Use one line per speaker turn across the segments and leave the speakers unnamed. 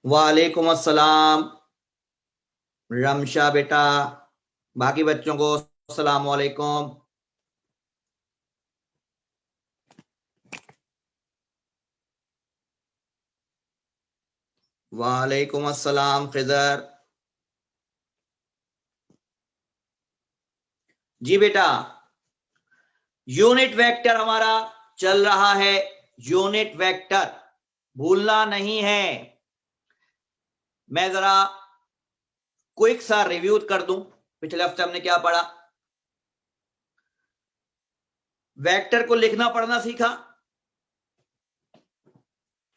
वालेकुम अस्सलाम रमशा बेटा, बाकी बच्चों को अस्सलाम वालेकुम। वालेकुम अस्सलाम खिजर। जी बेटा, यूनिट वेक्टर हमारा चल रहा है। यूनिट वेक्टर भूलना नहीं है। मैं जरा क्विक सा रिव्यू कर दूं, पिछले हफ्ते हमने क्या पढ़ा। वेक्टर को लिखना पढ़ना सीखा।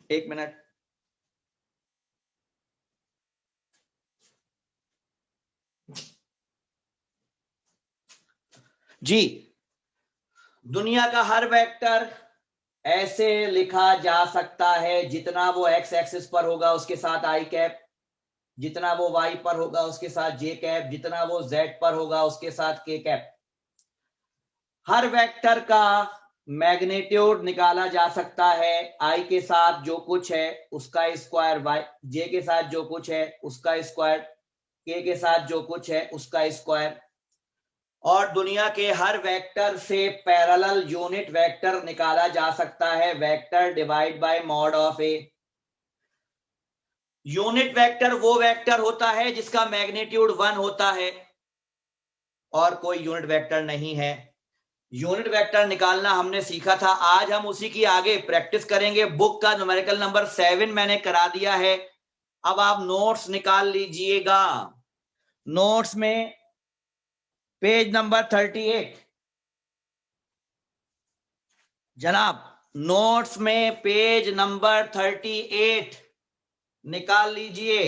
एक मिनट। जी, दुनिया का हर वेक्टर ऐसे लिखा जा सकता है, जितना वो एक्स एक्सिस पर होगा उसके साथ आई कैप, जितना वो वाई पर होगा उसके साथ जे कैप, जितना वो जेड पर होगा उसके साथ के कैप। हर वेक्टर का मैग्नीट्यूड निकाला जा सकता है। आई के साथ जो कुछ है उसका स्क्वायर, वाई जे के साथ जो कुछ है उसका स्क्वायर, के साथ जो कुछ है उसका स्क्वायर। और दुनिया के हर वेक्टर से पैरेलल यूनिट वेक्टर निकाला जा सकता है। Vector divide by mod of A. Unit vector वो वेक्टर होता है जिसका मैग्नीट्यूड 1 होता है और कोई यूनिट वेक्टर नहीं है। यूनिट वेक्टर निकालना हमने सीखा था, आज हम उसी की आगे प्रैक्टिस करेंगे। बुक का न्यूमेरिकल नंबर 7 मैंने करा दिया है। अब आप नोट्स निकाल लीजिएगा। नोट्स में पेज नंबर 38 जनाब, नोट्स में पेज नंबर 38 निकाल लीजिए।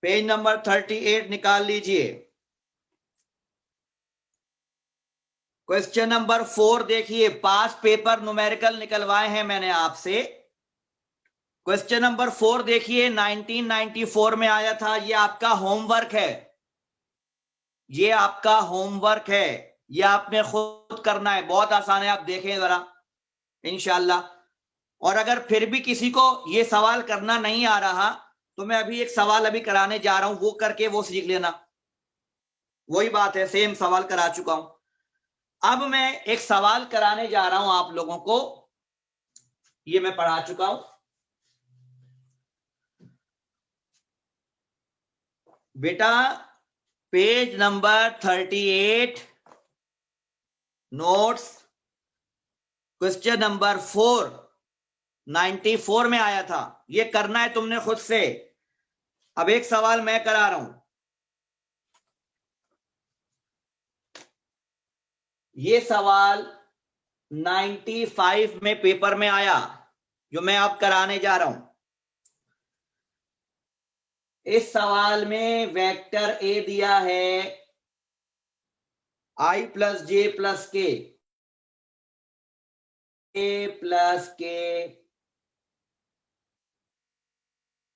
पेज नंबर 38 निकाल लीजिए। क्वेश्चन नंबर 4 देखिए, पास पेपर न्यूमेरिकल निकलवाए हैं मैंने आपसे। क्वेश्चन नंबर 4 देखिए, 1994 में आया था। ये आपका होमवर्क है, ये आपका होमवर्क है, ये आपने खुद करना है। बहुत आसान है, आप देखें जरा इंशाल्लाह। और अगर फिर भी किसी को ये सवाल करना नहीं आ रहा तो मैं अभी एक सवाल अभी कराने जा रहा हूं, वो करके वो सीख लेना। वही बात है, सेम सवाल करा चुका हूं। अब मैं एक सवाल कराने जा रहा हूं आप लोगों को, ये मैं पढ़ा चुका हूं बेटा। Page number 38 notes, question number 4 94 में आया था। ये करना है तुमने खुद से। अब एक सवाल मैं करा रहा हूं। ये सवाल 95 में पेपर में आया, जो मैं अब कराने जा रहा हूं। इस सवाल में वेक्टर ए दिया है आई प्लस जे प्लस के, ए प्लस के,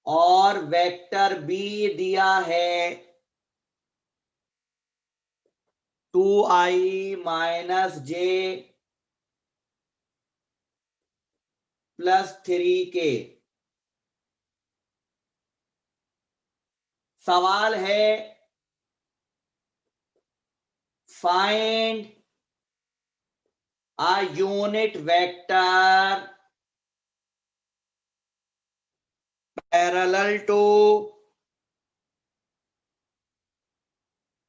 और वेक्टर बी दिया है 2i minus J plus 3k। सवाल है find a unit vector parallel to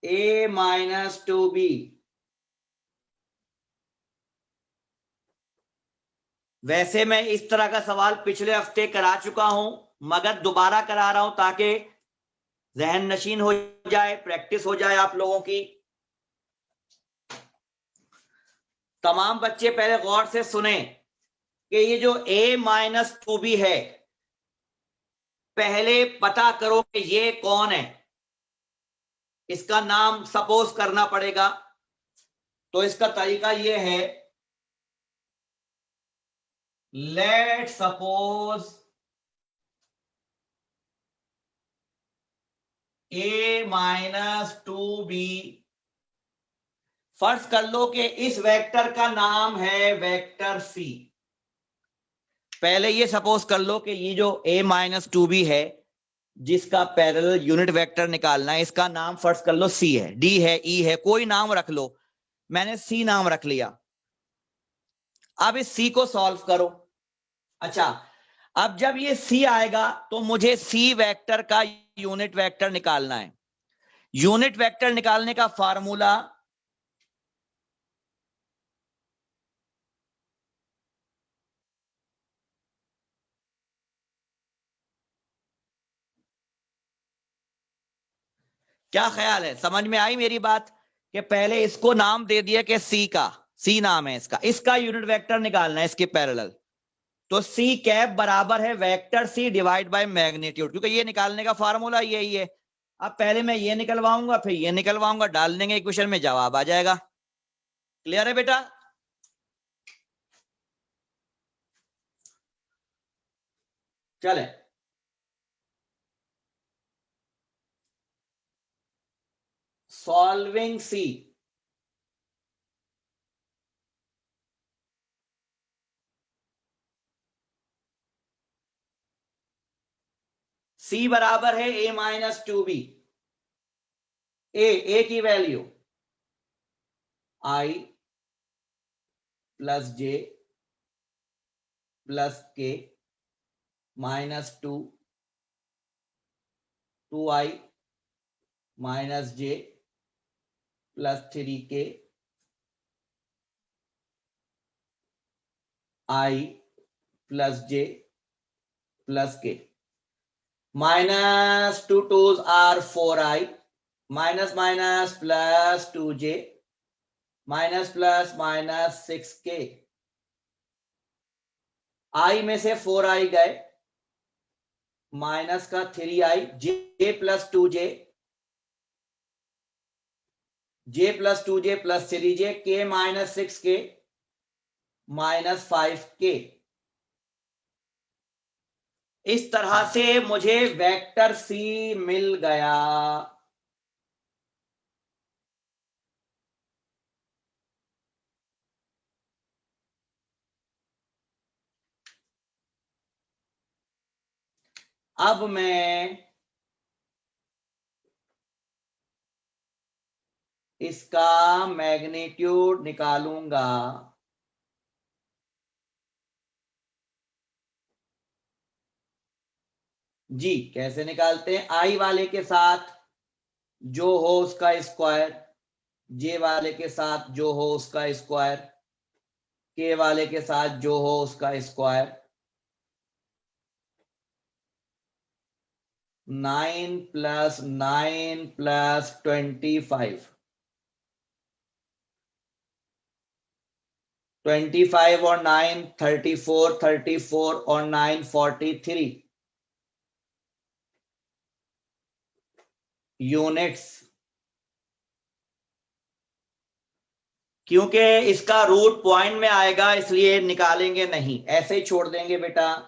a minus 2b। वैसे मैं इस तरह का सवाल पिछले हफ्ते करा चुका हूं, मगर दोबारा करा रहा हूं ताकि जहन नशीन हो जाए, प्रैक्टिस हो जाए आप लोगों की। तमाम बच्चे पहले गौर से सुने कि ये जो a माइनस 2b है, पहले पता करो कि ये कौन है। इसका नाम सपोज करना पड़ेगा। तो इसका तरीका ये है, let suppose a minus 2b। फर्ज कर लो कि इस वेक्टर का नाम है वेक्टर c। पहले ये सपोज कर लो कि ये जो a-2b है, जिसका पैरेलल यूनिट वेक्टर निकालना है, इसका नाम फर्स्ट कर लो c है, d है, e है, कोई नाम रख लो। मैंने c नाम रख लिया। अब इस c को सॉल्व करो। अच्छा, अब जब ये c आएगा तो मुझे c वेक्टर का यूनिट वेक्टर निकालना है। यूनिट वेक्टर निकालने का फार्मूला क्या ख्याल है, समझ में आई मेरी बात? कि पहले इसको नाम दे दिया कि सी का, सी नाम है इसका, इसका यूनिट वेक्टर निकालना है इसके पैरेलल। तो सी कैप बराबर है vector C divide by magnitude, क्योंकि ये निकालने का फार्मूला यही है। अब पहले मैं ये निकलवाऊंगा, फिर ये निकलवाऊंगा, डाल देंगे इक्वेशन में, जवाब आ जाएगा। क्लियर है बेटा? चले, सॉल्विंग सी। सी बराबर है a-2b। ए की value i plus J plus K minus 2i minus J plus 3k i plus J plus K. Minus 2 2s are 4i, minus minus plus 2j minus plus minus 6k। i में से 4i गए, minus का 3i, j plus 2j, j plus 2j plus 3j, k minus 6k minus 5k। इस तरह से मुझे vector C मिल गया। अब मैं इसका मैग्नीट्यूड निकालूंगा। जी, कैसे निकालते हैं? आई वाले के साथ जो हो उसका स्क्वायर, जे वाले के साथ जो हो उसका स्क्वायर, के वाले के साथ जो हो उसका स्क्वायर। 9 प्लस 9 प्लस 25, 25 और 9 34, 34 और 9 43 यूनिट्स। क्योंकि इसका रूट पॉइंट में आएगा इसलिए निकालेंगे नहीं, ऐसे ही छोड़ देंगे बेटा।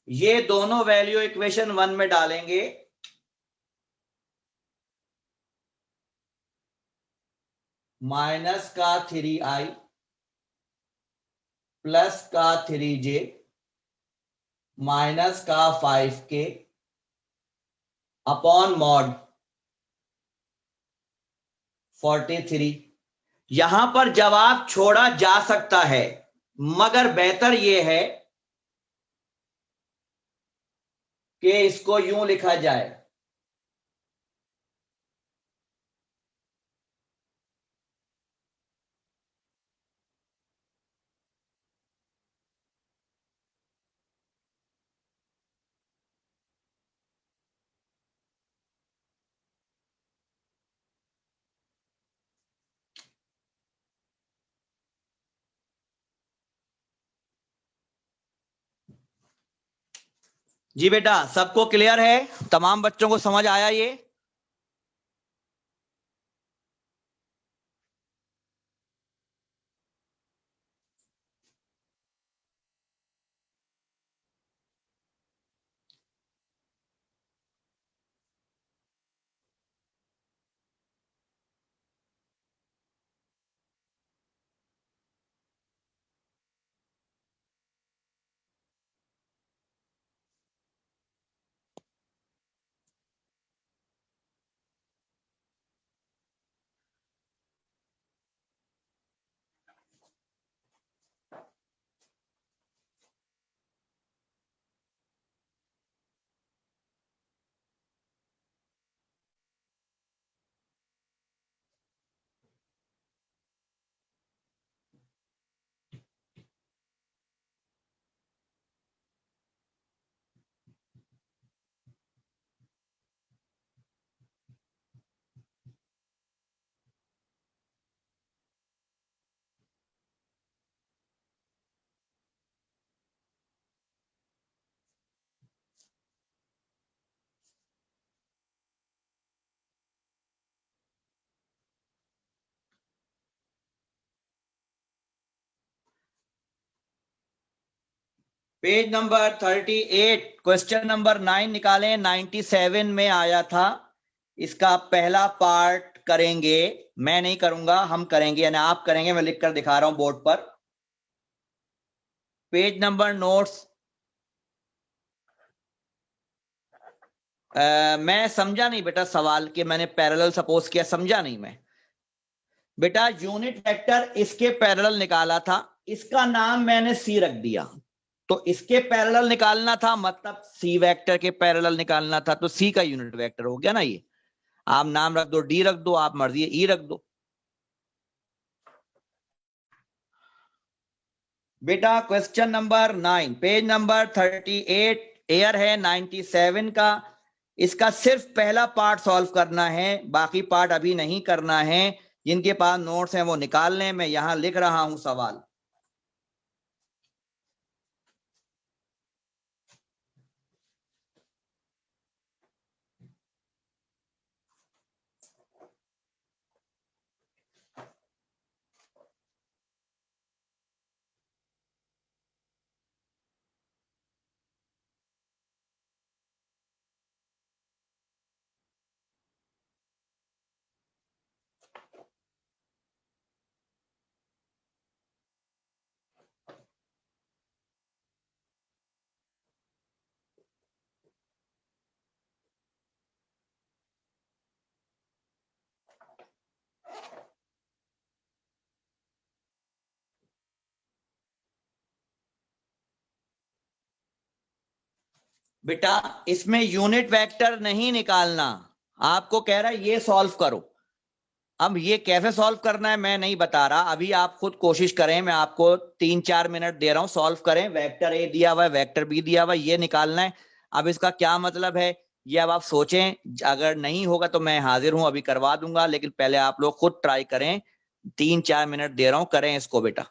ये दोनों वैल्यू इक्वेशन 1 में डालेंगे। माइनस का 3i प्लस का 3j माइनस का 5k अपॉन मॉड 43। यहां पर जवाब छोड़ा जा सकता है, मगर बेहतर यह है कि इसको यूं लिखा जाए। जी बेटा, सबको क्लियर है? तमाम बच्चों को समझ आया ये? पेज नंबर 38 क्वेश्चन नंबर 9 निकालें। 97 में आया था। इसका पहला पार्ट करेंगे, मैं नहीं करूंगा, हम करेंगे, यानी आप करेंगे, मैं लिखकर दिखा रहा हूं बोर्ड पर। Page number notes. मैं समझा नहीं बेटा सवाल के, मैंने पैरेलल सपोज किया, समझा नहीं मैं बेटा। यूनिट वेक्टर इसके पैरेलल निकाला था, इसका नाम मैंने सी रख दिया, तो इसके पैरेलल निकालना था, मतलब सी वेक्टर के पैरेलल निकालना था, तो सी का यूनिट वेक्टर हो गया ना ये। आप नाम रख दो, डी रख दो, आप मर्जी ई रख दो बेटा। Question number 9 page number 38 air है 97 का। इसका सिर्फ पहला पार्ट सॉल्व करना है, बाकी पार्ट अभी नहीं करना है। जिनके पास नोट्स हैं वो निकाल लें, मैं यहां लिख रहा हूं सवाल। बेटा इसमें यूनिट वेक्टर नहीं निकालना, आपको कह रहा है ये सॉल्व करो। अब ये कैसे सॉल्व करना है मैं नहीं बता रहा, अभी आप खुद कोशिश करें, मैं आपको 3-4 मिनट दे रहा हूं, सॉल्व करें। वेक्टर ए दिया हुआ है, वेक्टर बी दिया हुआ है, ये निकालना है। अब इसका क्या मतलब है ये अब आप सोचें, अगर नहीं होगा तो मैं हाजिर हूं, अभी करवा दूंगा, लेकिन पहले आप लोग खुद ट्राई करें। 3-4 मिनट दे रहा हूं, करें इसको बेटा।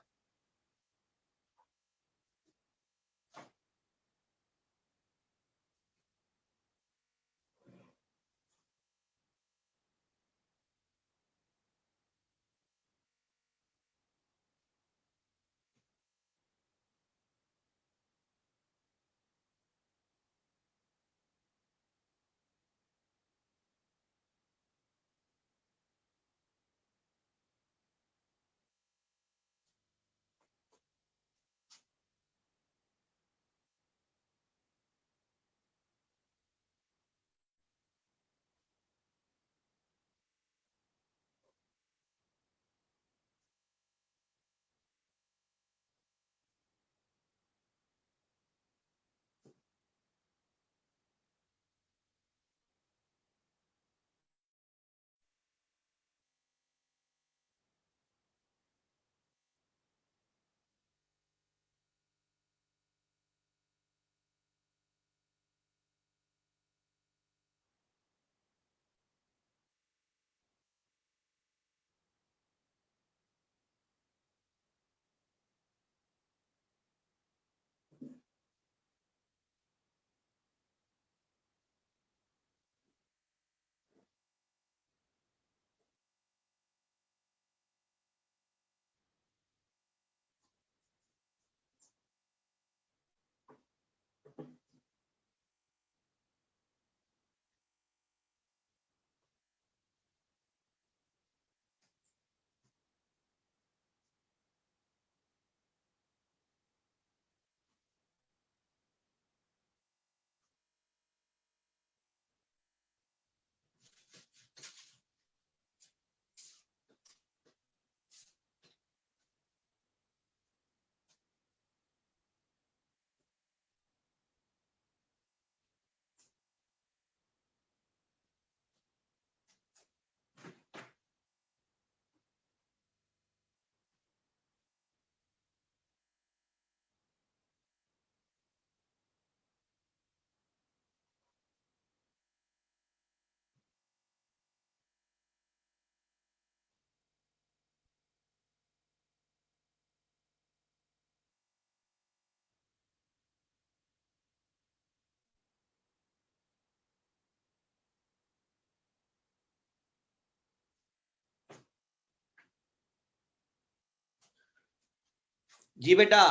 जी बेटा,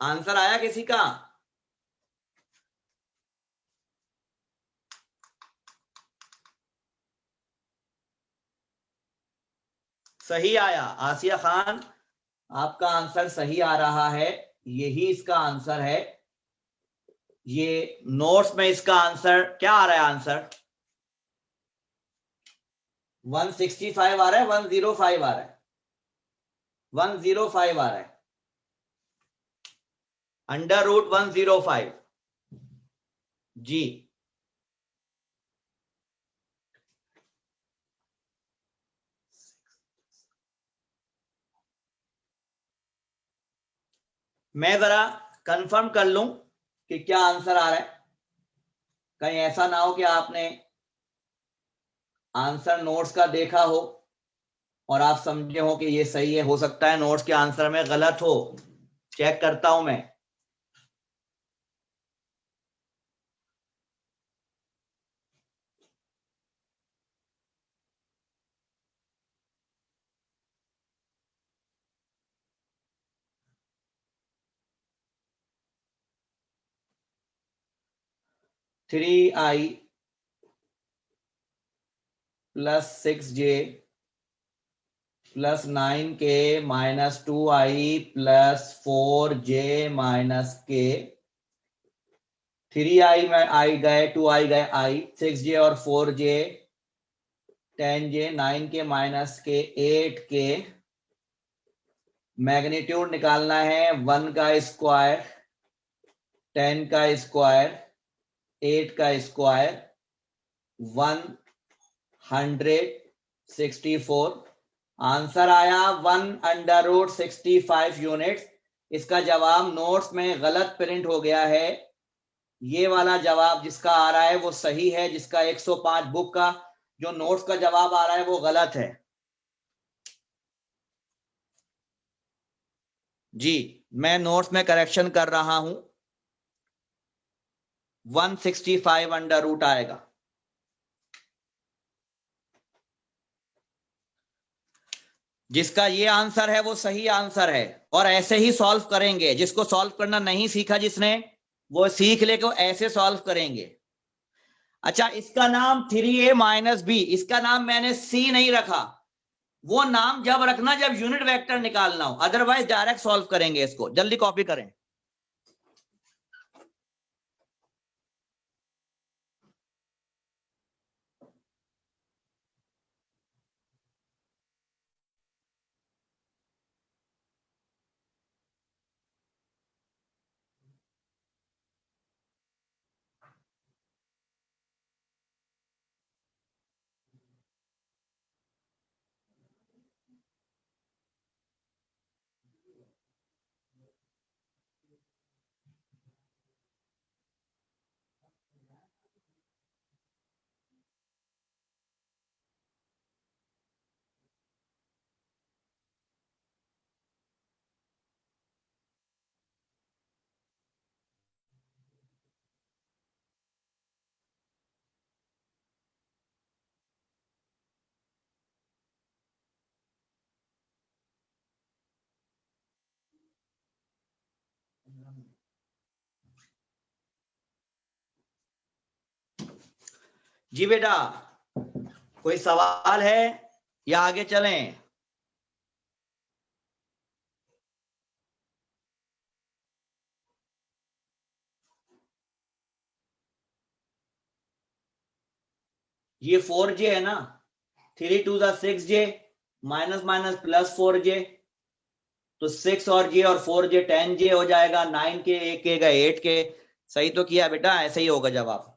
आंसर आया किसी का? सही आया आसिया खान, आपका आंसर सही आ रहा है, यही इसका आंसर है। ये नोट्स में इसका आंसर क्या आ रहा है? आंसर 165 आ रहा है, 105 आ रहा है, 105 आ रहा है, √105। जी मैं जरा कंफर्म कर लूं कि क्या आंसर आ रहा है, कहीं ऐसा ना हो कि आपने आंसर नोट्स का देखा हो और आप समझे हो कि ये सही है। हो सकता है नोट्स के आंसर में गलत हो, चेक करता हूं मैं। (3i + 6j + 9k - 2i + 4j - k। 3i में आई गए, 2i गए, आई 6j और 4j 10j 9k - k 8k। Magnitude निकालना है 1 का स्क्वायर, 10 का स्क्वायर, 8 का स्क्वायर, 164। आंसर आया 1/65 यूनिट्स। इसका जवाब नोट्स में गलत प्रिंट हो गया है। ये वाला जवाब जिसका आ रहा है वो सही है, जिसका 105 बुक का जो नोट्स का जवाब आ रहा है वो गलत है। जी मैं नोट्स में करेक्शन कर रहा हूं, 165 आएगा। जिसका ये आंसर है वो सही आंसर है, और ऐसे ही सॉल्व करेंगे। जिसको सॉल्व करना नहीं सीखा जिसने, वो सीख ले को ऐसे सॉल्व करेंगे। अच्छा, इसका नाम 3a - b, इसका नाम मैंने c नहीं रखा। वो नाम जब रखना जब यूनिट वेक्टर निकालना हो, अदरवाइज डायरेक्ट सॉल्व करेंगे। इसको जल्दी कॉपी करें। जी बेटा, कोई सवाल है या आगे चलें? ये 4j है ना, 3 2 6j -+ 4j, तो 6 और j और 4j 10j हो जाएगा, 9k 1k का 8k। सही तो किया बेटा, ऐसे ही होगा जवाब।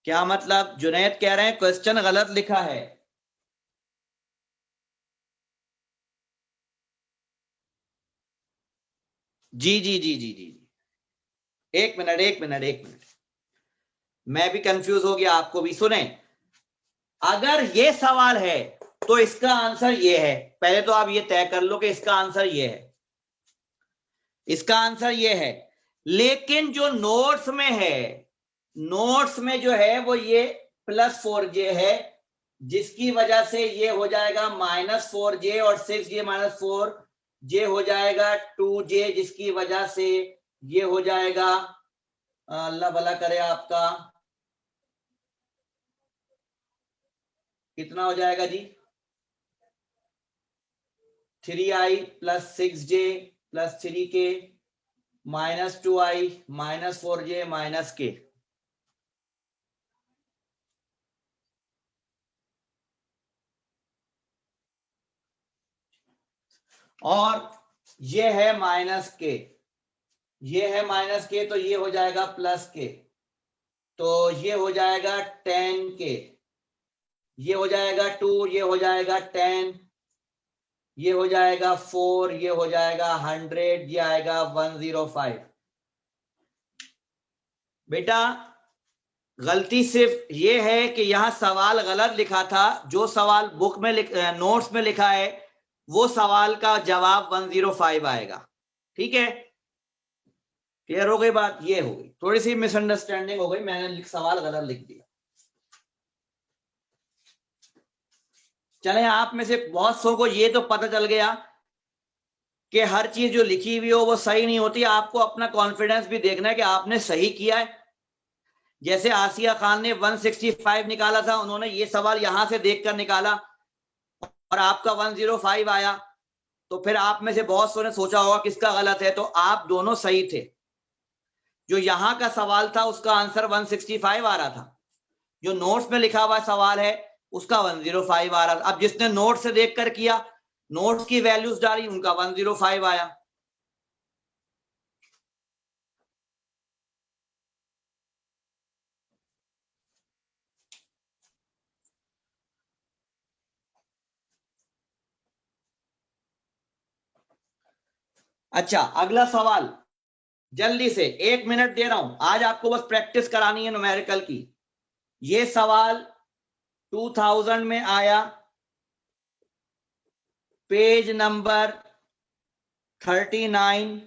क्या मतलब? जुनैद कह रहे हैं क्वेश्चन गलत लिखा है। जी जी जी जी जी, एक मिनट एक मिनट एक मिनट, मैं भी कंफ्यूज हो गया, आपको भी सुने। अगर ये सवाल है तो इसका आंसर ये है। पहले तो आप ये तय कर लो कि इसका आंसर ये है। इसका आंसर ये है। लेकिन जो नोट्स में है, नोट्स में जो है वो ये +4j है, जिसकी वजह से ये हो जाएगा -4j और 6j -4j हो जाएगा 2j, जिसकी वजह से ये हो जाएगा, अल्लाह भला करे आपका, कितना हो जाएगा जी? 3i + 6j + 3k -2i -4j -k। और ये है -k, ये है -k, तो ये हो जाएगा +k, तो ये हो जाएगा 10k, ये हो जाएगा 2, ये हो जाएगा 10, ये हो जाएगा 4, ये हो जाएगा 100, ये आएगा 105। बेटा गलती सिर्फ ये है कि यहां सवाल गलत लिखा था। जो सवाल बुक में नोट्स में लिखा है वो सवाल का जवाब 105 आएगा। ठीक है, क्लियर हो गई बात? ये हो गई, थोड़ी सी मिसअंडरस्टैंडिंग हो गई, मैंने सवाल गलत लिख दिया। चले, आप में से बहुत सौ को ये तो पता चल गया कि हर चीज जो लिखी हुई हो वो सही नहीं होती। आपको अपना कॉन्फिडेंस भी देखना है कि आपने सही किया है। जैसे आसिया खान ने 165 निकाला था, उन्होंने ये सवाल यहां से देखकर निकाला और आपका 105 आया, तो फिर आप में से बहुत सौ ने सोचा होगा किसका गलत है, तो आप दोनों सही थे। जो यहां का सवाल था उसका आंसर 165 आ रहा था, जो नोट्स में लिखा हुआ सवाल है उसका 105 आ रहा था। अब जिसने नोट से देखकर किया, नोट्स की वैल्यूज डाली, उनका 105 आया। अच्छा, अगला सवाल जल्दी से, 1 मिनट दे रहा हूं, आज आपको बस प्रैक्टिस करानी है न्यूमेरिकल की। ये सवाल 2000 में आया, पेज नंबर 39,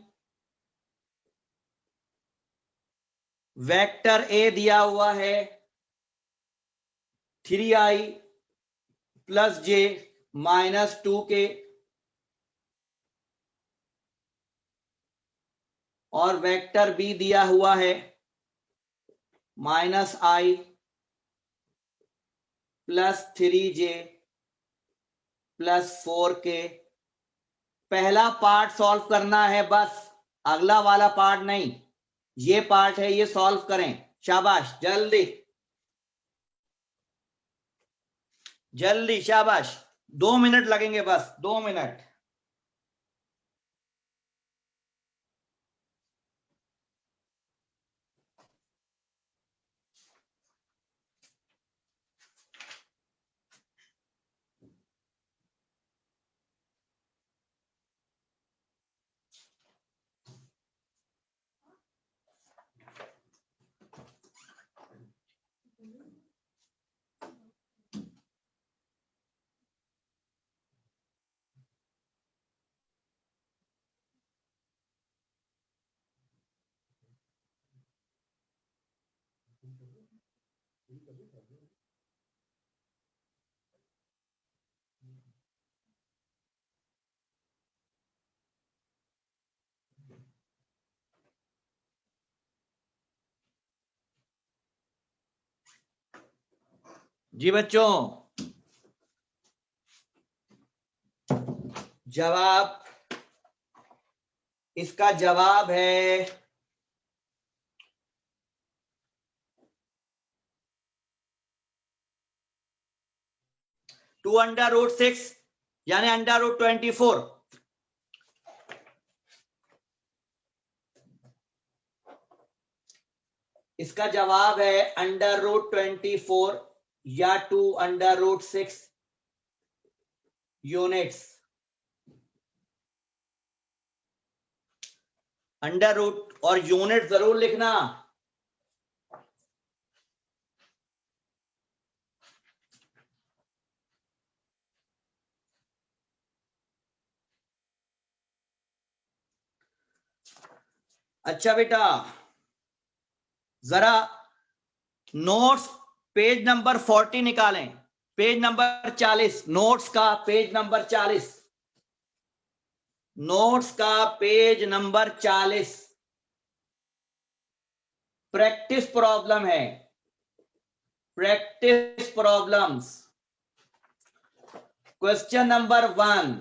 वेक्टर ए दिया हुआ है 3i + j -2k, और वेक्टर बी दिया हुआ है -i + 3j + 4k। पहला पार्ट सॉल्व करना है बस, अगला वाला पार्ट नहीं। ये पार्ट है, ये सॉल्व करें। शाबाश, जल्दी जल्दी, शाबाश। 2 मिनट लगेंगे, बस 2 मिनट। जी बच्चों, जवाब, इसका जवाब है 2√6 यानी √24। इसका जवाब है √24 या 2√6 यूनिट्स। अंडर रूट और यूनिट जरूर लिखना। अच्छा बेटा, जरा नोट्स पेज नंबर 40 निकालें, पेज नंबर 40, नोट्स का पेज नंबर 40, नोट्स का पेज नंबर 40, प्रैक्टिस प्रॉब्लम है, practice problems. Question number 1,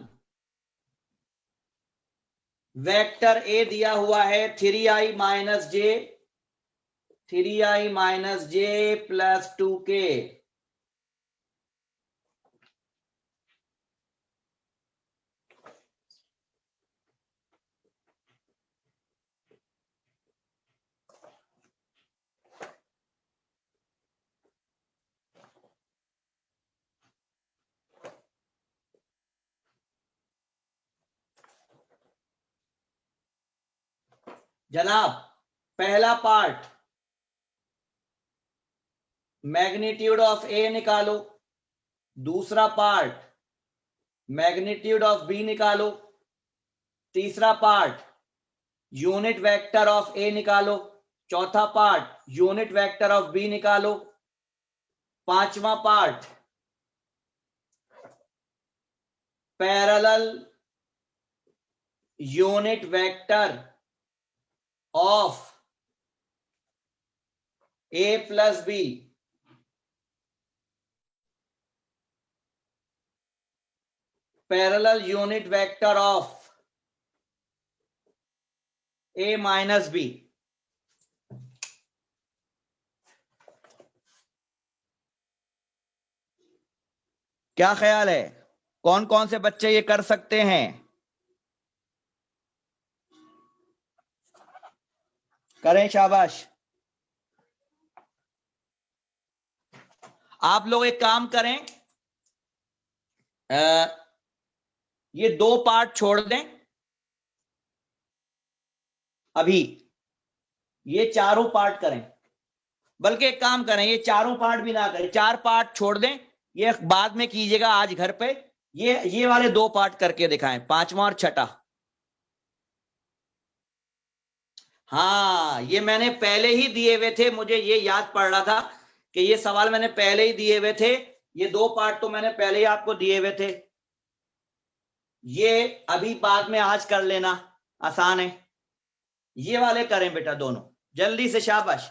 vector A दिया हुआ है 3i माइनस जे, 3i minus J plus 2k, जनाब पहला पार्ट मैग्नीट्यूड ऑफ ए निकालो, दूसरा पार्ट मैग्नीट्यूड ऑफ बी निकालो, तीसरा part unit vector of A निकालो, चौथा part unit vector of B निकालो, पांचवा part parallel unit vector of A plus B, parallel unit vector of A minus B. क्या ख्याल है, कौन कौन से बच्चे ये कर सकते हैं? करें, शाबाश। आप लोग एक काम करें, ये दो पार्ट छोड़ दें अभी, ये चारों पार्ट करें, बल्कि एक काम करें, ये चारों पार्ट भी ना करें, 4 पार्ट छोड़ दें, ये बाद में कीजिएगा आज घर पे। ये वाले 2 पार्ट करके दिखाएं, पांचवा और छठा। हाँ, ये मैंने पहले ही दिए हुए थे, मुझे ये याद पड़ रहा था कि ये सवाल मैंने पहले ही दिए हुए थे, ये 2 पार्ट तो मैंने पहले ही आपको दिए हुए थे, ये अभी बाद में आज कर लेना, आसान है। ये वाले करें बेटा दोनों जल्दी से, शाबाश।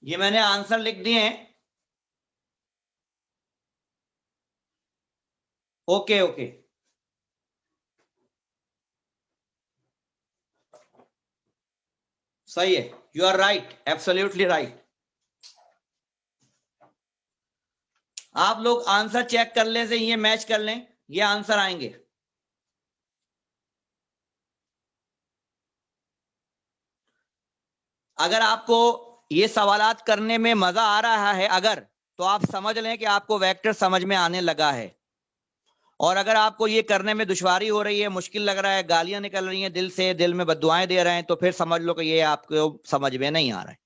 ये मैंने आंसर लिख दिए हैं। ओके ओके, सही है, you are right, absolutely right. आप लोग आंसर चेक कर ले से ये मैच कर लें, ये आंसर आएंगे। अगर आपको ये सवालात करने में मजा आ रहा है अगर, तो आप समझ लें कि आपको वेक्टर समझ में आने लगा है। और अगर आपको ये करने में दुश्वारी हो रही है, मुश्किल लग रहा है, गालियां निकल रही हैं दिल से, दिल में बद्दुआएं दे रहे हैं, तो फिर समझ लो कि ये आपको समझ में नहीं आ रहा है।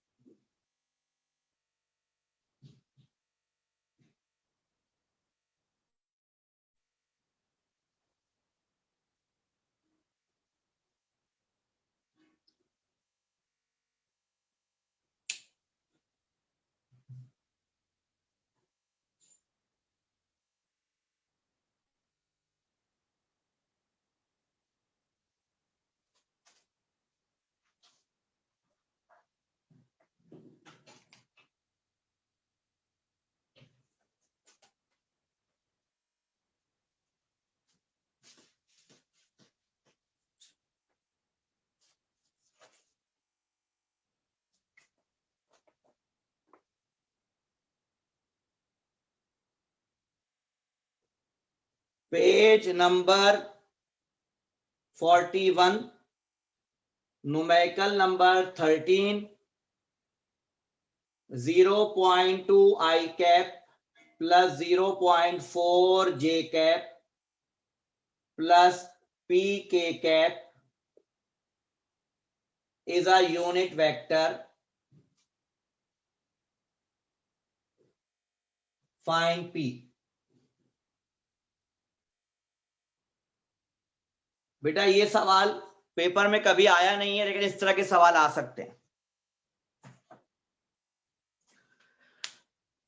Page number 41, numerical number 13, 0.2 I cap plus 0.4 J cap plus P K cap is a unit vector. Find P. बेटा ये सवाल पेपर में कभी आया नहीं है, लेकिन इस तरह के सवाल आ सकते हैं।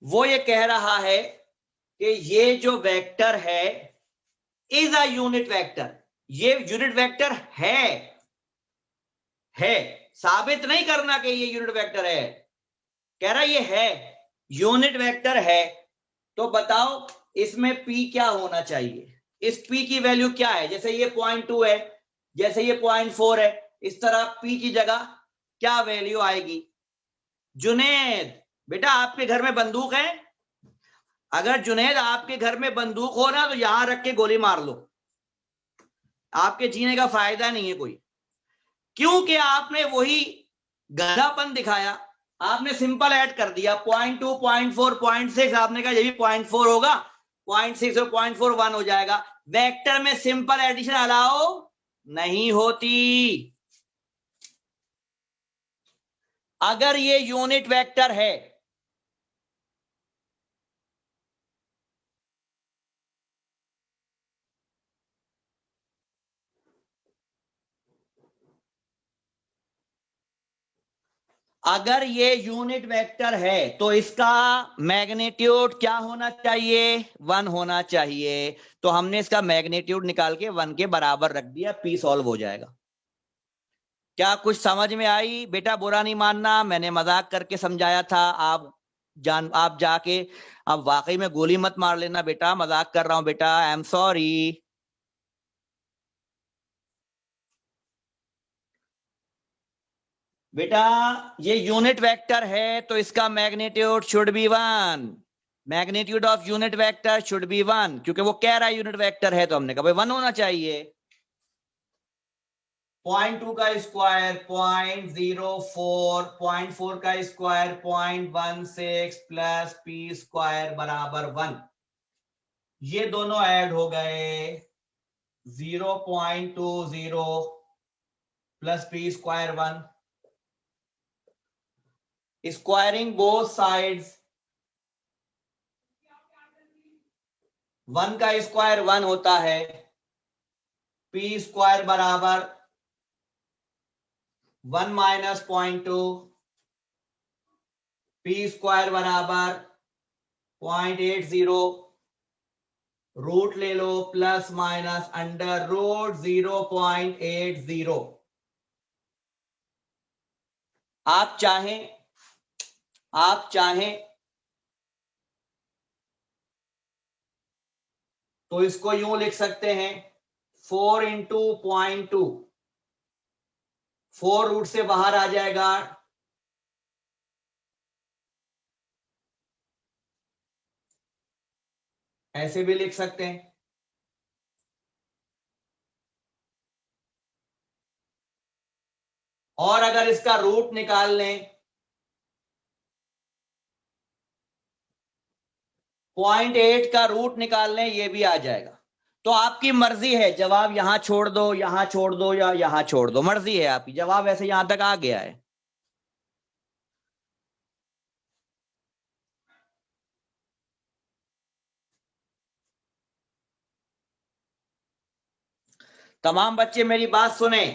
वो ये कह रहा है कि ये जो वेक्टर है इज अ यूनिट वेक्टर। ये यूनिट वेक्टर है साबित नहीं करना कि ये यूनिट वेक्टर है, कह रहा ये है, यूनिट वेक्टर है। तो बताओ इसमें P क्या होना चाहिए, इस P की वैल्यू क्या है? जैसे ये 0.2 है, जैसे ये 0.4 है, इस तरह P की जगह क्या वैल्यू आएगी? जुनेद बेटा आपके घर में बंदूक है? अगर जुनेद आपके घर में बंदूक हो ना तो यहां रख के गोली मार लो, आपके जीने का फायदा नहीं है कोई, क्योंकि आपने वही गधापन दिखाया। आपने सिंपल ऐड कर दिया 0.2, 0.4, 0.6, आपने कहा ये भी 0.4 होगा, 0.6 और 0.4 1 हो जाएगा। वेक्टर में सिंपल एडिशन अलाउ नहीं होती। अगर ये यूनिट वेक्टर है, अगर ये यूनिट वेक्टर है तो इसका मैग्नीट्यूड क्या होना चाहिए? 1 होना चाहिए। तो हमने इसका मैग्नीट्यूड निकाल के 1 के बराबर रख दिया, P सॉल्व हो जाएगा। क्या कुछ समझ में आई? बेटा बुरा नहीं मानना, मैंने मजाक करके समझाया था। आप जाके अब वाकई में गोली मत मार लेना बेटा, मजाक कर रहा हूं बेटा, आई एम सॉरी। बेटा ये यूनिट वेक्टर है तो इसका magnitude should be 1। Magnitude of unit vector should be 1, क्योंकि वो कह रहा है यूनिट वेक्टर है, तो हमने कहा भाई 1 होना चाहिए। 0.2 का स्क्वायर 0.04, 0.4 का स्क्वायर 0.16 प्लस P स्क्वायर बराबर 1। ये दोनों ऐड हो गए 0.20 plus P square 1। Squaring both sides, 1 का स्क्वायर 1 होता है, P स्क्वायर बराबर 1 माइनस 0.2, P स्क्वायर बराबर 0.80, रूट ले लो प्लस माइनस अंडर रूट 0.80। आप चाहें तो इसको यूं लिख सकते हैं 4 इंटू 0.2, 4 रूट से बाहर आ जाएगा, ऐसे भी लिख सकते हैं। और अगर इसका रूट निकाल लें 0.8 का रूट निकाल लें, ये भी आ जाएगा। तो आपकी मर्जी है, जवाब यहां छोड़ दो, यहां छोड़ दो या यहां छोड़ दो, मर्जी है आपकी। जवाब ऐसे यहां तक आ गया है। तमाम बच्चे मेरी बात सुने,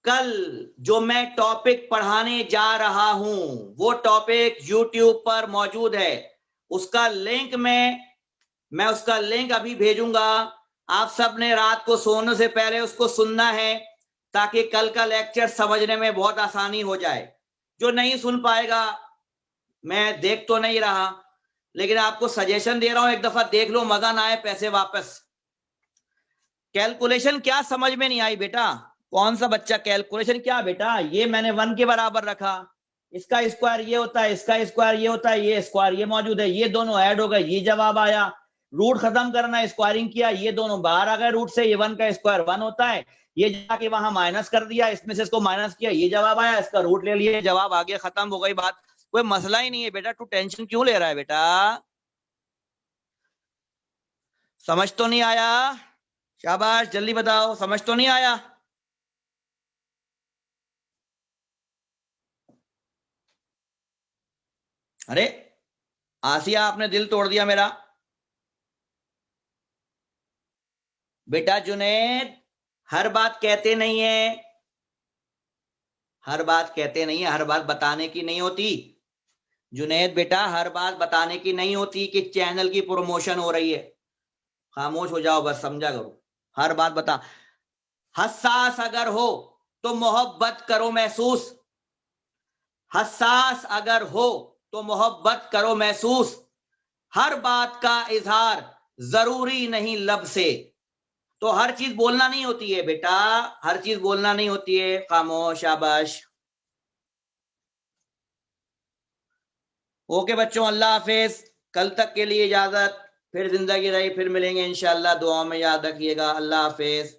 कल जो मैं टॉपिक पढ़ाने जा रहा हूं वो टॉपिक YouTube पर मौजूद है। उसका लिंक मैं उसका लिंक अभी भेजूंगा। आप सब ने रात को सोने से पहले उसको सुनना है ताकि कल का लेक्चर समझने में बहुत आसानी हो जाए। जो नहीं सुन पाएगा, मैं देख तो नहीं रहा लेकिन आपको सजेशन दे रहा हूं, एक दफा देख लो, मजा ना आए पैसे वापस। कैलकुलेशन क्या समझ में नहीं आई बेटा? कौन सा बच्चा कैलकुलेशन क्या बेटा? ये मैंने 1 के बराबर रखा, इसका स्क्वायर ये होता है, इसका स्क्वायर ये होता है, ये स्क्वायर ये मौजूद है, ये दोनों ऐड हो गए, ये जवाब आया। रूट खत्म करना, स्क्वायरिंग किया, ये दोनों बाहर आ गए रूट से, ये 1 का स्क्वायर 1 होता है, ये जाके वहां माइनस कर दिया, इसमें से इसको माइनस किया, ये जवाब आया, इसका रूट ले लिया, जवाब आ गया, खत्म हो गई बात। कोई मसला ही नहीं है बेटा, तू टेंशन क्यों ले रहा है बेटा? समझ तो नहीं आया? शाबाश, जल्दी बताओ, समझ तो नहीं आया? अरे आसिया, आपने दिल तोड़ दिया मेरा। बेटा जुनैद, हर बात कहते नहीं है, हर बात कहते नहीं है, हर बात बताने की नहीं होती। जुनैद बेटा, हर बात बताने की नहीं होती कि चैनल की प्रमोशन हो रही है। खामोश हो जाओ बस, समझा करो। हर बात बता। हसास अगर हो तो मोहब्बत करो महसूस, हसास अगर हो तो मोहब्बत करो महसूस, हर बात का इजहार जरूरी नहीं लब से। तो हर चीज बोलना नहीं होती है बेटा, हर चीज बोलना नहीं होती है। खामोश, शाबाश। ओके बच्चों, अल्लाह हाफिज। कल तक के लिए इजाजत, फिर जिंदगी रही फिर मिलेंगे इंशाल्लाह। दुआ में याद रखिएगा। अल्लाह हाफिज।